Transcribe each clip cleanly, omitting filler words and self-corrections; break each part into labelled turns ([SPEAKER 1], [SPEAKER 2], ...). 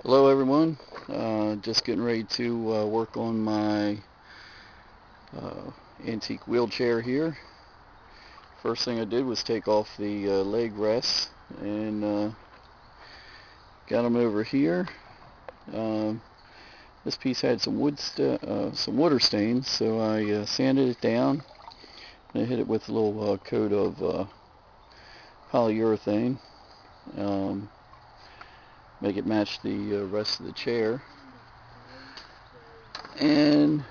[SPEAKER 1] Hello everyone, just getting ready to work on my uh, antique wheelchair here. First thing I did was take off the leg rests and got them over here. Um, this piece had some some water stains, so I sanded it down and I hit it with a little coat of polyurethane. Um, Make it match the rest of the chair. And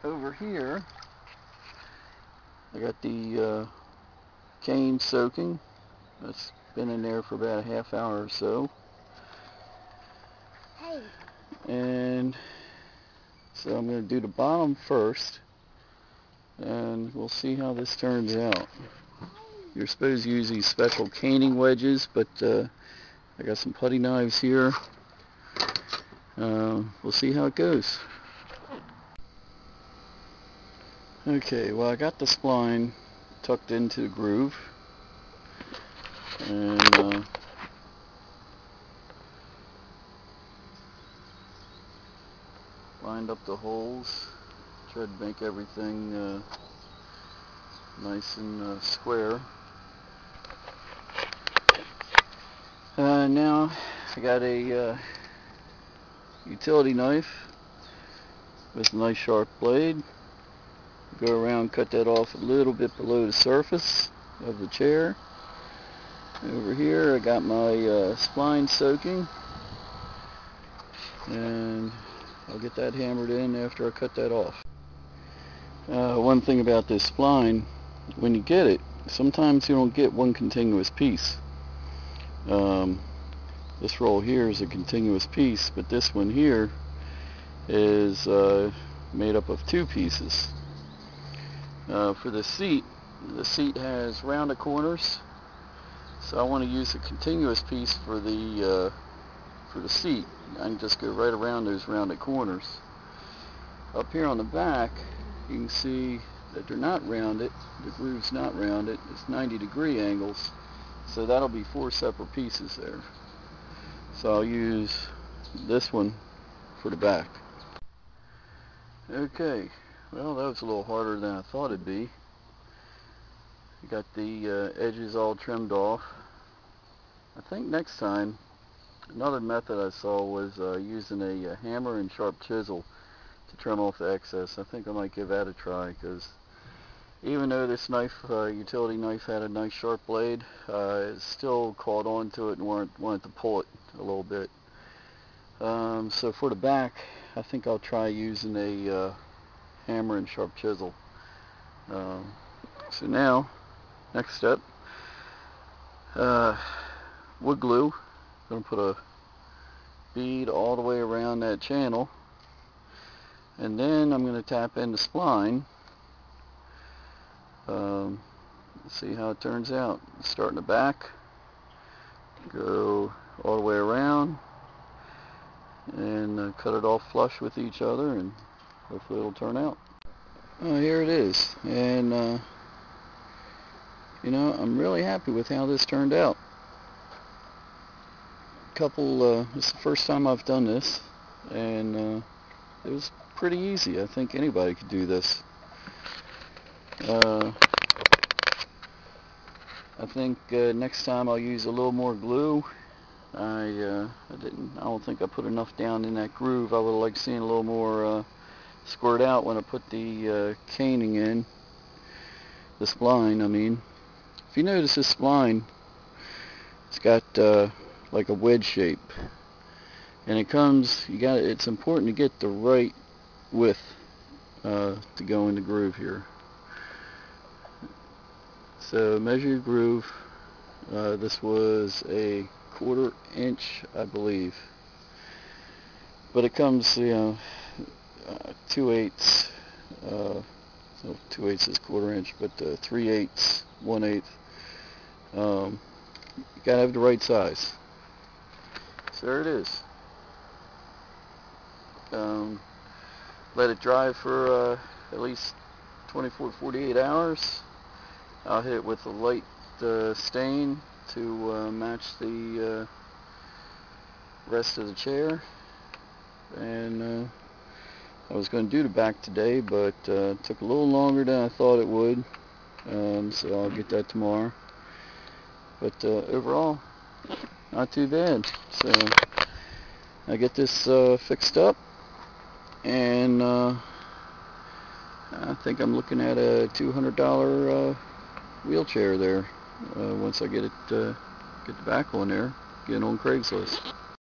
[SPEAKER 1] over here I got the cane soaking. That's been in there for about a half hour or so. And so I'm going to do the bottom first and we'll see how this turns out. You're supposed to use these special caning wedges, but I got some putty knives here. We'll see how it goes. Okay, well, I got the spline tucked into the groove and lined up the holes. Tried to make everything nice and square. Now I got a utility knife with a nice sharp blade. Go around, cut that off a little bit below the surface of the chair. Over here I got my spline soaking, and I'll get that hammered in after I cut that off. One thing about this spline, when you get it, sometimes you don't get one continuous piece. This roll here is a continuous piece, but this one here is made up of two pieces. For the seat has rounded corners, so I want to use a continuous piece for the seat. I can just go right around those rounded corners. Up here on the back, you can see that they're not rounded. The groove's not rounded. It's 90-degree angles, so that'll be four separate pieces there. So I'll use this one for the back. Okay, well, that was a little harder than I thought it'd be. Got the edges all trimmed off. I think next time, another method I saw was using a hammer and sharp chisel to trim off the excess. I think I might give that a try, because even though this knife, utility knife, had a nice sharp blade, it still caught on to it and wanted to pull it a little bit. So for the back, I think I'll try using a hammer and sharp chisel. So now, next step, wood glue. I'm going to put a bead all the way around that channel, and then I'm going to tap in the spline. Let's see how it turns out. Start in the back, go all the way around, and cut it all flush with each other, and hopefully it'll turn out. Here it is, and you know, I'm really happy with how this turned out. This is the first time I've done this, and it was pretty easy. I think anybody could do this. I think next time I'll use a little more glue. I don't think I put enough down in that groove. I would have liked seeing a little more squirt out when I put the caning in. The spline, I mean. If you notice this spline, it's got like a wedge shape, and it's important to get the right width to go in the groove here. So measure your groove. This was a 1/4 inch, I believe, but it comes, you know, 2/8. So 2/8 is 1/4 inch, but 3/8, 1/8. You gotta have the right size. So there it is. Let it dry for at least 24 to 48 hours. I'll hit it with a light stain to match the rest of the chair, and I was going to do the back today, but it took a little longer than I thought it would, so I'll get that tomorrow. But overall, not too bad. So I get this fixed up, and I think I'm looking at a $200 wheelchair there once I get the back on there, get on Craigslist.